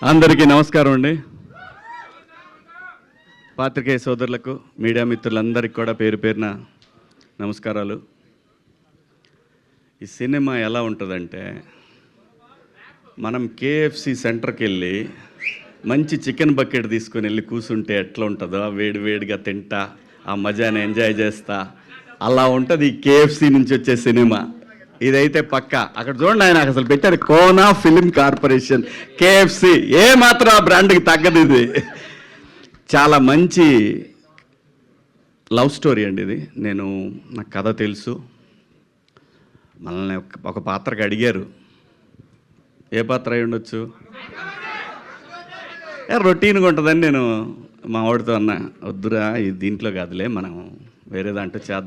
అందరికీ నమస్కారం అండి. పాత్రికేయ సోదరులకు, మీడియా మిత్రులందరికీ కూడా పేరు పేరున నమస్కారాలు. ఈ సినిమా ఎలా ఉంటుందంటే, మనం కేఎఫ్సి సెంటర్కి వెళ్ళి మంచి చికెన్ బకెట్ తీసుకొని వెళ్ళి కూర్చుంటే ఎట్లా ఉంటుందో, వేడి వేడిగా తింటా ఆ మజాని ఎంజాయ్ చేస్తా, అలా ఉంటుంది ఈ కేఎఫ్సి నుంచి వచ్చే సినిమా. ఇదైతే పక్క. అక్కడ చూడండి, ఆయన అసలు పెట్టారు కోనా ఫిలిం కార్పొరేషన్, కేఎఫ్సి. ఏ మాత్రం ఆ బ్రాండ్కి తగ్గదు. ఇది చాలా మంచి లవ్ స్టోరీ అండి. ఇది నాకు కథ తెలుసు. మనల్ని ఒక పాత్రకి అడిగారు, ఏ పాత్ర అయి ఉండొచ్చు, రొటీన్గా ఉంటుందని నేను మా వాడితో అన్నా, వద్దురా ఇది దీంట్లో కాదులే, మనం వేరే దాంట్లో చేద్దాం.